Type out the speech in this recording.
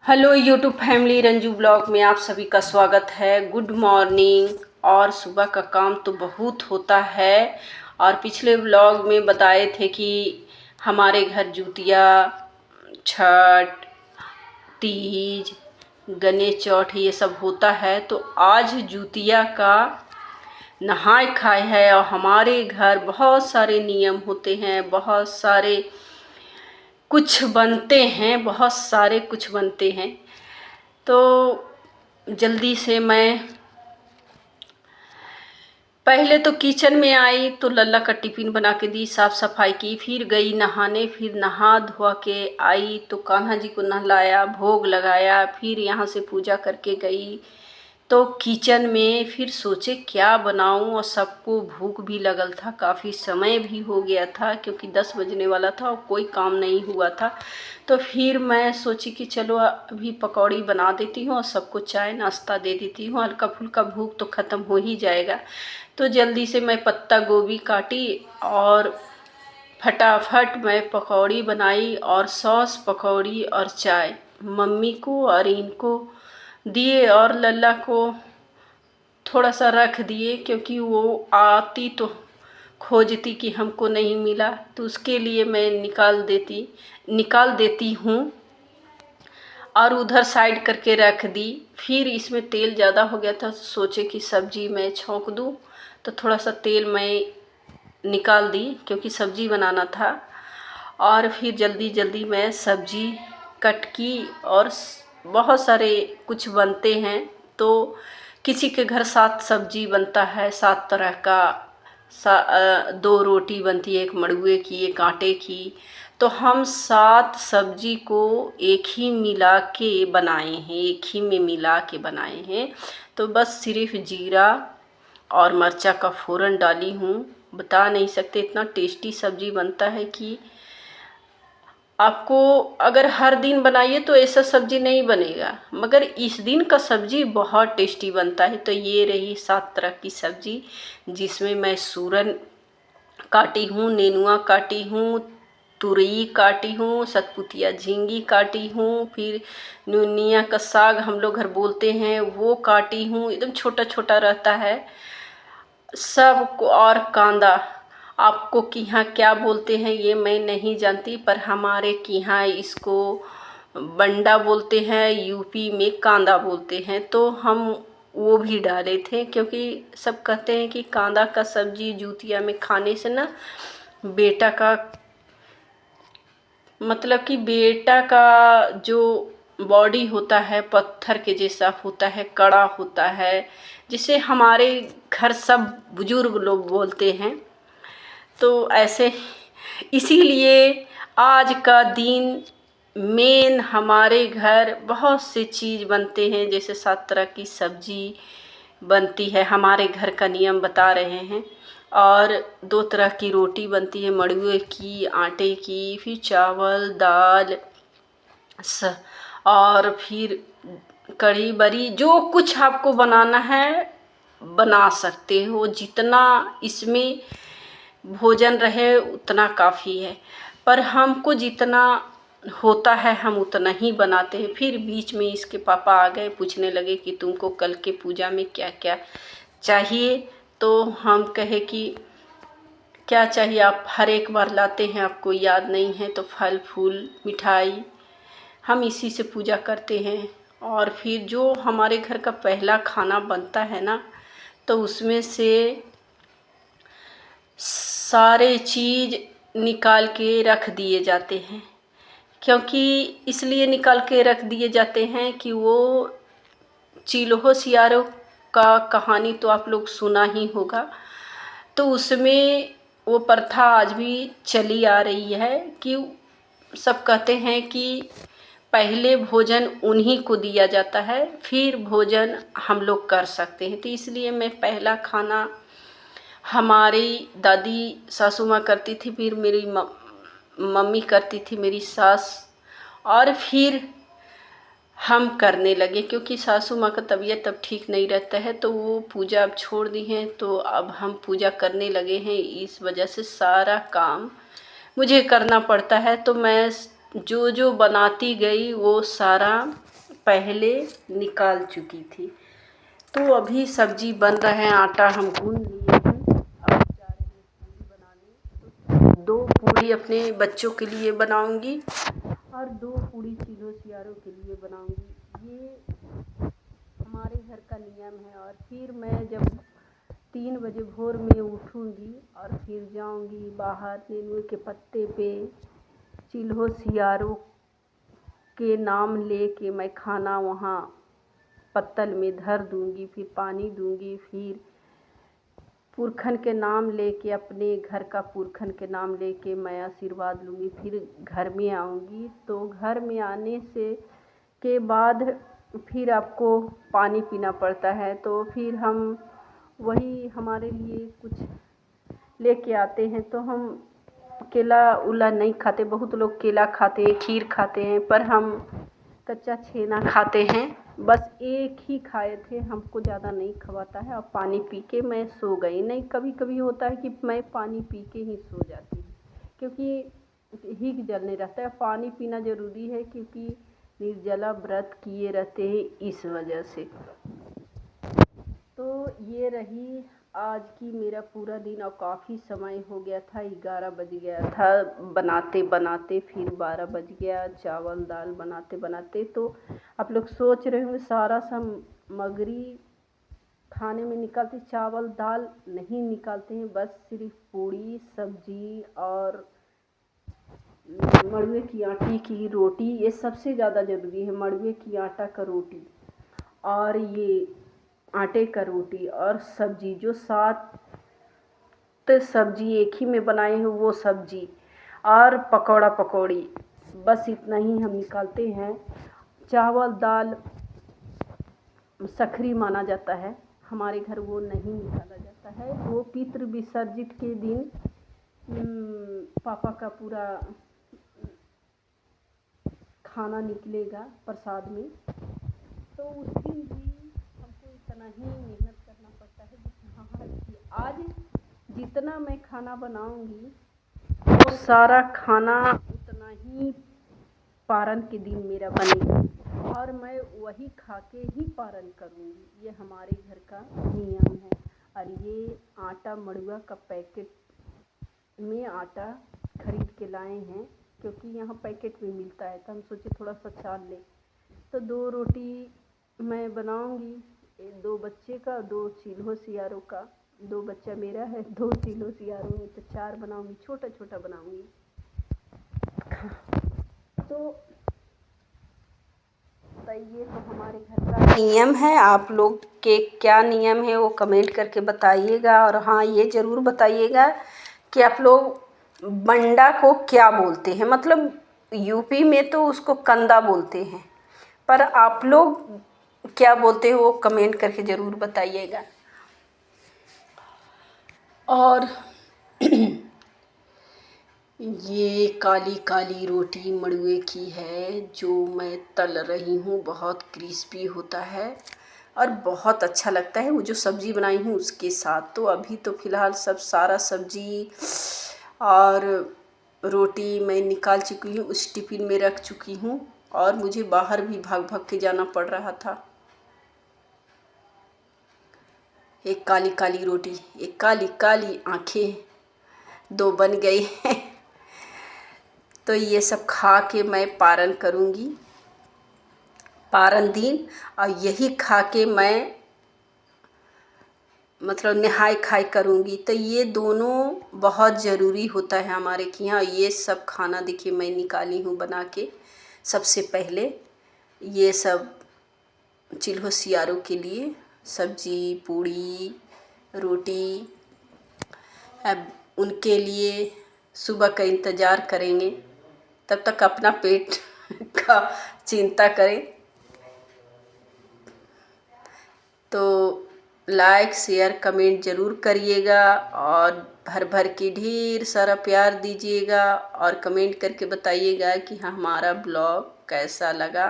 Hello YouTube family, Ranju blog में आप सभी का स्वागत है। Good morning. और सुबह का काम तो बहुत होता है। और पिछले ब्लॉग में बताए थे कि हमारे घर जुतिया, छठ, तीज, गणेश चौथ ये सब होता है। तो आज जुतिया का नहाय खाए है और हमारे घर बहुत सारे नियम होते हैं, बहुत सारे कुछ बनते हैं, बहुत सारे कुछ बनते हैं। तो जल्दी से मैं पहले तो किचन में आई तो लल्ला का टिफ़िन बना के दी, साफ़ सफाई की, फिर गई नहाने, फिर नहा धोआ के आई तो कान्हा जी को नहलाया, भोग लगाया, फिर यहाँ से पूजा करके गई तो किचन में फिर सोचे क्या बनाऊं। और सबको भूख भी लगल था, काफ़ी समय भी हो गया था क्योंकि 10 बजने वाला था और कोई काम नहीं हुआ था। तो फिर मैं सोची कि चलो अभी पकौड़ी बना देती हूँ और सबको चाय नाश्ता दे देती हूँ, हल्का फुल्का भूख तो ख़त्म हो ही जाएगा। तो जल्दी से मैं पत्ता गोभी काटी और फटाफट मैं पकौड़ी बनाई और सॉस पकौड़ी और चाय मम्मी को और इनको दिए और लल्ला को थोड़ा सा रख दिए क्योंकि वो आती तो खोजती कि हमको नहीं मिला, तो उसके लिए मैं निकाल देती हूँ और उधर साइड करके रख दी। फिर इसमें तेल ज़्यादा हो गया था, सोचे कि सब्जी मैं छौंक दूँ, तो थोड़ा सा तेल मैं निकाल दी क्योंकि सब्जी बनाना था। और फिर जल्दी जल्दी मैं सब्जी कट की और बहुत सारे कुछ बनते हैं। तो किसी के घर 7 सब्जी बनता है, 7 तरह का, 2 रोटी बनती है, एक मड़ुए की, एक आटे की। तो हम 7 सब्जी को एक ही मिला के बनाए हैं, एक ही में मिला के बनाए हैं। तो बस सिर्फ जीरा और मिर्चा का फ़ोरन डाली हूँ। बता नहीं सकते, इतना टेस्टी सब्जी बनता है कि आपको अगर हर दिन बनाइए तो ऐसा सब्जी नहीं बनेगा, मगर इस दिन का सब्जी बहुत टेस्टी बनता है। तो ये रही 7 तरह की सब्जी, जिसमें मैं सूरन काटी हूँ, नेनुआ काटी हूँ, तुरई काटी हूँ, सतपुतिया झींगी काटी हूँ, फिर नुनिया का साग हम लोग घर बोलते हैं वो काटी हूँ, एकदम छोटा छोटा रहता है सब। और कांदा आपको कि यहाँ क्या बोलते हैं ये मैं नहीं जानती, पर हमारे कि यहाँ इसको बंडा बोलते हैं, यूपी में कांदा बोलते हैं। तो हम वो भी डाले थे क्योंकि सब कहते हैं कि कांदा का सब्जी जुतिया में खाने से ना बेटा का मतलब कि बेटा का जो बॉडी होता है पत्थर के जैसा होता है, कड़ा होता है, जिसे हमारे घर सब बुजुर्ग लोग बोलते हैं। तो ऐसे इसीलिए आज का दिन मेन हमारे घर बहुत से चीज़ बनते हैं, जैसे 7 तरह की सब्जी बनती है, हमारे घर का नियम बता रहे हैं। और 2 तरह की रोटी बनती है, मड़ुए की, आटे की, फिर चावल दाल और फिर कढ़ी बड़ी, जो कुछ आपको बनाना है बना सकते हो। जितना इसमें भोजन रहे उतना काफ़ी है, पर हमको जितना होता है हम उतना ही बनाते हैं। फिर बीच में इसके पापा आ गए, पूछने लगे कि तुमको कल के पूजा में क्या क्या चाहिए। तो हम कहे कि क्या चाहिए, आप हर एक बार लाते हैं, आपको याद नहीं है। तो फल फूल मिठाई हम इसी से पूजा करते हैं। और फिर जो हमारे घर का पहला खाना बनता है ना, तो उसमें से सारे चीज़ निकाल के रख दिए जाते हैं। क्योंकि इसलिए निकाल के रख दिए जाते हैं कि वो चिल्हो सियारों का कहानी तो आप लोग सुना ही होगा। तो उसमें वो प्रथा आज भी चली आ रही है कि सब कहते हैं कि पहले भोजन उन्हीं को दिया जाता है, फिर भोजन हम लोग कर सकते हैं। तो इसलिए मैं पहला खाना हमारी दादी सासू माँ करती थी, फिर मेरी मम्मी करती थी, मेरी सास, और फिर हम करने लगे क्योंकि सासू माँ का तबीयत अब ठीक नहीं रहता है। तो वो पूजा अब छोड़ दी है, तो अब हम पूजा करने लगे हैं। इस वजह से सारा काम मुझे करना पड़ता है। तो मैं जो जो बनाती गई वो सारा पहले निकाल चुकी थी। तो अभी सब्जी बन रहा है, आटा हम गूंद लिए हैं। अब जा रहे हैं पूड़ी बनाने। तो 2 पूड़ी अपने बच्चों के लिए बनाऊंगी और 2 पूड़ी चिलो सियारों के लिए बनाऊंगी। ये हमारे घर का नियम है। और फिर मैं जब 3 बजे भोर में उठूंगी और फिर जाऊंगी बाहर नींबू के पत्ते पे चिल्हो सियारों के नाम लेके मैं खाना वहाँ पत्तल में धर दूंगी, फिर पानी दूंगी, फिर पुरखन के नाम लेके, अपने घर का पुरखन के नाम लेके मैं आशीर्वाद लूँगी। फिर घर में आऊँगी। तो घर में आने से के बाद फिर आपको पानी पीना पड़ता है। तो फिर हम वही हमारे लिए कुछ लेके आते हैं। तो हम केला उला नहीं खाते, बहुत लोग केला खाते हैं, खीर खाते हैं, पर हम कच्चा छेना खाते हैं। बस एक ही खाए थे, हमको ज़्यादा नहीं खवाता है। और पानी पी के मैं सो गई। नहीं, कभी कभी होता है कि मैं पानी पी के ही सो जाती हूँ, क्योंकि हिग जलने रहता है। पानी पीना ज़रूरी है, क्योंकि निर्जला व्रत किए रहते हैं, इस वजह से। तो ये रही आज की मेरा पूरा दिन। और काफ़ी समय हो गया था, 11 बज गया था बनाते बनाते, फिर 12 बज गया चावल दाल बनाते बनाते। तो आप लोग सोच रहे होंगे सारा सामग्री खाने में निकालते, चावल दाल नहीं निकालते हैं, बस सिर्फ पूड़ी सब्जी और मड़ुए की आटे की रोटी। ये सबसे ज़्यादा ज़रूरी है, मड़ुए की आटा का रोटी और ये आटे का रोटी और सब्जी, जो 7 सब्जी एक ही में बनाए हैं वो सब्जी और पकौड़ा पकौड़ी, बस इतना ही हम निकालते हैं। चावल दाल सखरी माना जाता है, हमारे घर वो नहीं निकाला जाता है। वो पितृ विसर्जित के दिन पापा का पूरा खाना निकलेगा प्रसाद में। तो उस दिन भी हमको इतना ही मेहनत करना पड़ता है जितना आज जितना मैं खाना बनाऊंगी वो सारा खाना उतना ही पारण के दिन मेरा बनेगा और मैं वही खा के ही पारण करूंगी। ये हमारे घर का नियम है। और ये आटा मड़ुआ का पैकेट में आटा खरीद के लाए हैं, क्योंकि यहाँ पैकेट में मिलता है। तो हम सोचे थोड़ा सा छान लें। तो 2 रोटी मैं बनाऊंगी, 2 बच्चे का, 2 चिल्हो सियारों का। 2 बच्चा मेरा है, 2 चिल्हो सियारों है, तो 4 बनाऊंगी, छोटा छोटा बनाऊंगी। तो ये तो हमारे घर का नियम है। आप लोग के क्या नियम है वो कमेंट करके बताइएगा। और हाँ, ये ज़रूर बताइएगा कि आप लोग बंडा को क्या बोलते हैं। मतलब यूपी में तो उसको कंदा बोलते हैं, पर आप लोग क्या बोलते हो वो कमेंट करके ज़रूर बताइएगा। और ये काली काली रोटी मड़ुए की है जो मैं तल रही हूँ। बहुत क्रिस्पी होता है और बहुत अच्छा लगता है वो जो सब्ज़ी बनाई हूँ उसके साथ। तो अभी तो फ़िलहाल सारा सब्ज़ी और रोटी मैं निकाल चुकी हूँ, उस टिफ़िन में रख चुकी हूँ। और मुझे बाहर भी भाग भाग के जाना पड़ रहा था। एक काली काली रोटी, एक काली काली आँखें, 2 बन गई हैं। तो ये सब खा के मैं पारण करूँगी, पारण दिन। और यही खा के मैं मतलब नहाई खाई करूँगी। तो ये दोनों बहुत ज़रूरी होता है हमारे के यहाँ। ये सब खाना देखिए मैं निकाली हूँ बना के। सबसे पहले ये सब चिल्हो सियारों के लिए सब्जी पूड़ी रोटी। अब उनके लिए सुबह का इंतज़ार करेंगे, तब तक अपना पेट का चिंता करें। तो लाइक शेयर कमेंट ज़रूर करिएगा और भर भर के ढेर सारा प्यार दीजिएगा और कमेंट करके बताइएगा कि हाँ हमारा ब्लॉग कैसा लगा।